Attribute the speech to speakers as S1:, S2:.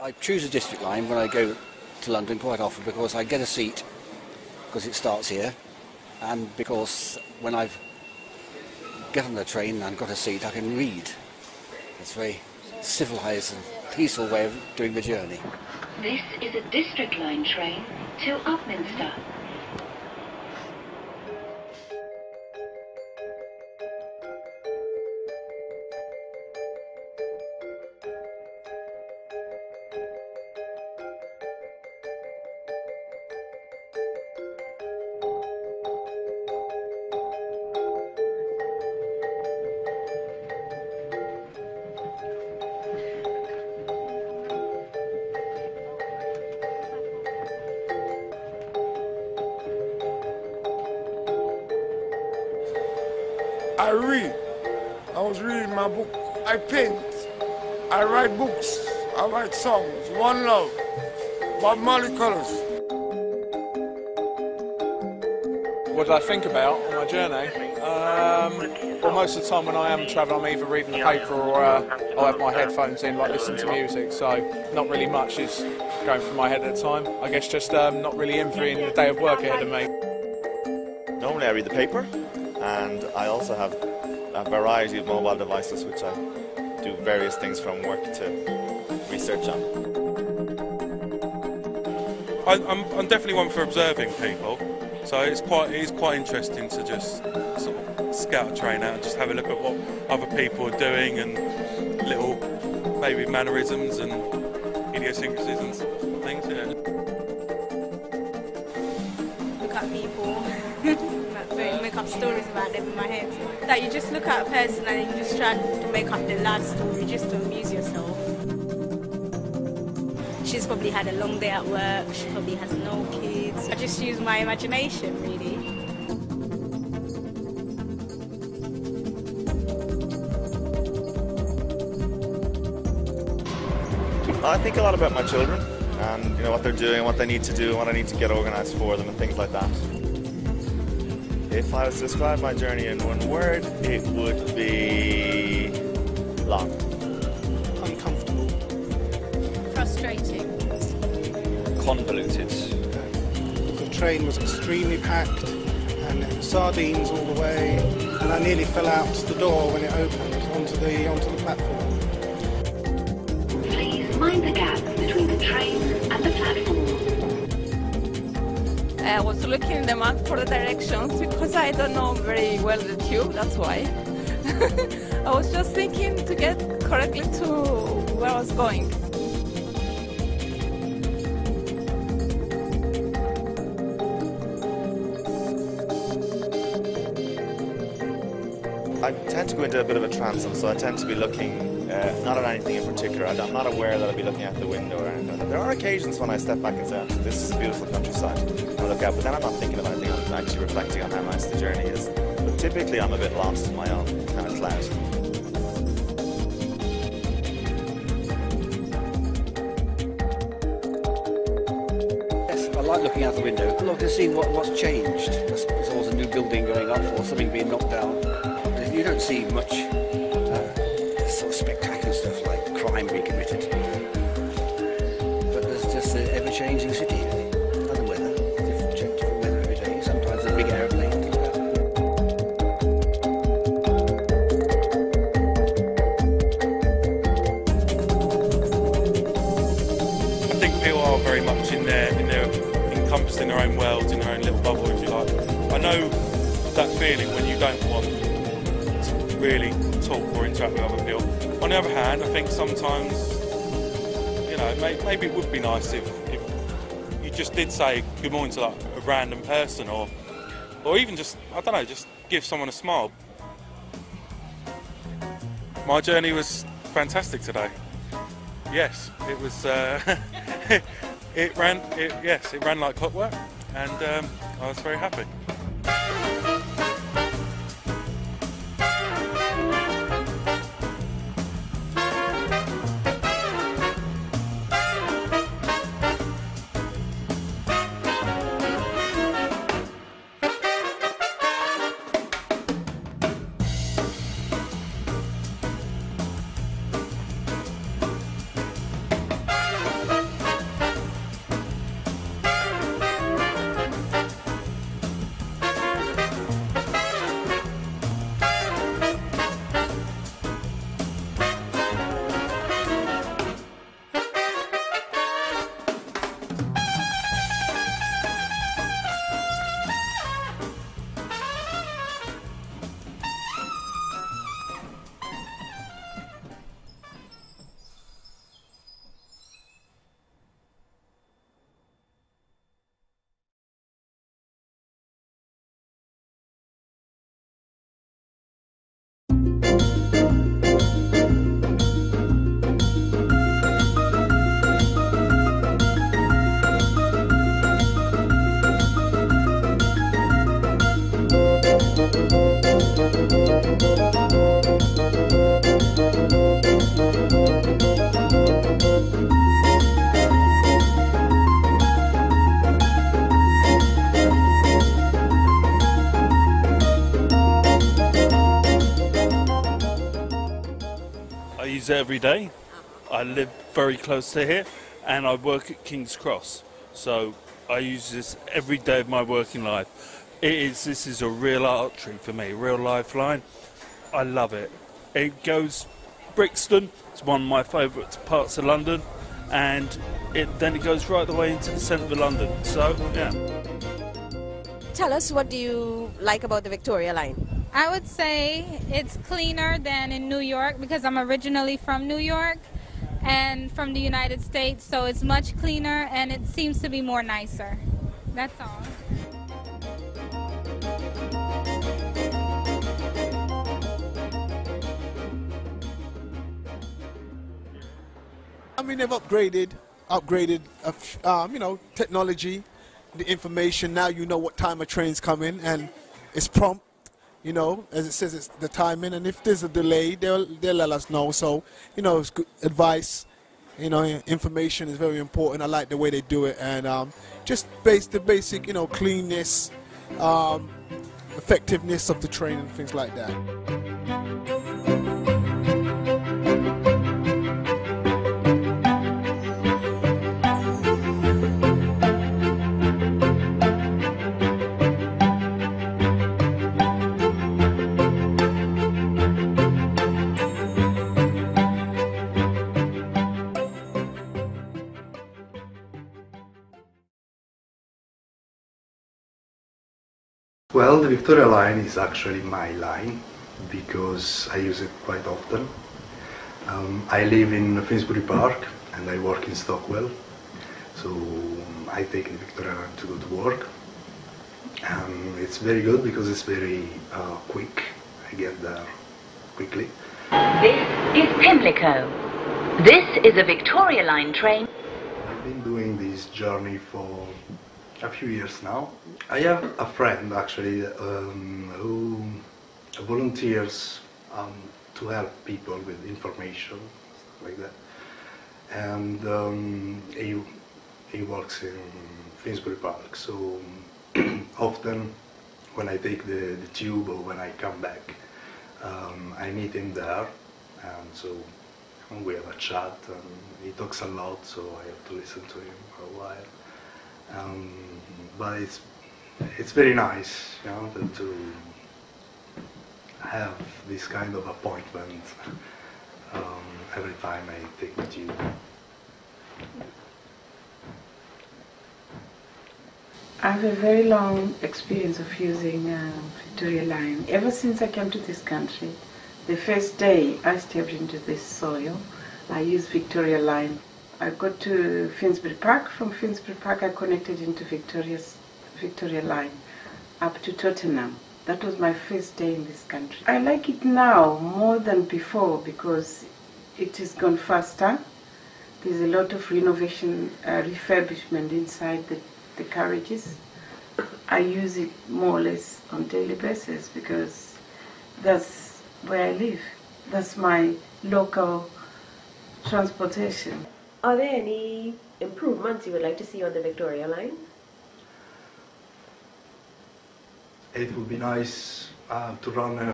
S1: I choose a district line when I go to London quite often because I get a seat because it starts here, and because when I've get on the train and got a seat, I can read. It's a very civilised and peaceful way of doing the journey.
S2: This is a district line train to Upminster.
S3: I read. I was reading my book. I paint. I write books. I write songs. One Love. Bob Marley Colours.
S4: What did I think about on my journey? Well, most of the time when I am travelling, I'm either reading the paper or I'll have my headphones in, like listening to music. So not really much is going through my head at the time. I guess just not really envying the day of work ahead of me.
S5: Normally I read the paper, and I also have a variety of mobile devices which I do various things from work to research on.
S6: I'm definitely one for observing people, so it is quite interesting to just sort of scout a train out and just have a look at what other people are doing and little maybe mannerisms and idiosyncrasies and sort of things. Yeah.
S7: Look at people. Make up stories about them in my head. That you just look at a person and you just try to make up the life story just to amuse yourself. She's probably had a long day at work, she probably has no kids. I just use my imagination, really.
S5: I think a lot about my children and what they're doing, what they need to do, what I need to get organised for them and things like that. If I was to describe my journey in one word, it would be long.
S8: Uncomfortable.
S7: Frustrating.
S9: Convoluted.
S8: The train was extremely packed and it was sardines all the way, and I nearly fell out the door when it opened onto the platform.
S2: Please mind the gap between the train and the platform.
S10: I was looking in the map for the directions because I don't know very well the tube, that's why. I was just thinking to get correctly to where I was going.
S5: I tend to go into a bit of a trance, so I tend to be looking not at anything in particular. I'm not aware that I'll be looking out the window or anything like that. There are occasions when I step back and say, this is a beautiful countryside, and I look out, but then I'm not thinking of anything, I'm actually reflecting on how nice the journey is. But typically I'm a bit lost in my own kind of cloud.
S1: Yes, I like looking out the window. I like to see what's changed. There's always a new building going up or something being knocked down. You don't see much sort of spectacular stuff like crime being committed. But there's just an ever-changing city, really. Other weather, different weather every day. Sometimes a big aeroplane.
S6: I think people are very much encompassed in their own worlds, in their own little bubble, if you like. I know that feeling when you don't want to really talk or interact with other people. On the other hand, I think sometimes, maybe it would be nice if you just did say good morning to like a random person, or even just, I don't know, just give someone a smile. My journey was fantastic today. Yes, it was. It ran like clockwork, and I was very happy.
S11: I use it every day. I live very close to here, and I work at King's Cross, so I use this every day of my working life. This is a real artery for me, a real lifeline. I love it. It goes Brixton, it's one of my favourite parts of London, and then it goes right the way into the centre of London, so yeah.
S12: Tell us, what do you like about the Victoria line?
S13: I would say it's cleaner than in New York because I'm originally from New York and from the United States, so it's much cleaner and it seems to be more nicer. That's all.
S14: I mean, they've upgraded, you know, technology, the information. Now you know what time a train's coming, and it's prompt. You know, as it says, it's the timing. And if there's a delay, they'll let us know. So, you know, it's good advice. You know, information is very important. I like the way they do it, and just the basic, you know, cleanness, effectiveness of the train and things like that.
S15: Well, the Victoria line is actually my line because I use it quite often. I live in Finsbury Park and I work in Stockwell, so I take the Victoria line to go to work. It's very good because it's very quick. I get there quickly.
S2: This is Pimlico. This is a Victoria line train.
S15: I've been doing this journey for a few years now. I have a friend actually who volunteers to help people with information, stuff like that. And he works in Finsbury Park, so often when I take the tube or when I come back, I meet him there, and so we have a chat, and he talks a lot, so I have to listen to him for a while. But it's very nice, you know, to have this kind of appointment every time I take the tube.
S16: I have a very long experience of using Victoria line. Ever since I came to this country, the first day I stepped into this soil, I used Victoria line. I got to Finsbury Park. From Finsbury Park I connected into Victoria line up to Tottenham. That was my first day in this country. I like it now more than before because it has gone faster. There's a lot of renovation, refurbishment inside the carriages. I use it more or less on a daily basis because that's where I live. That's my local transportation.
S12: Are there any improvements you would like to see on the Victoria line?
S15: It would be nice to run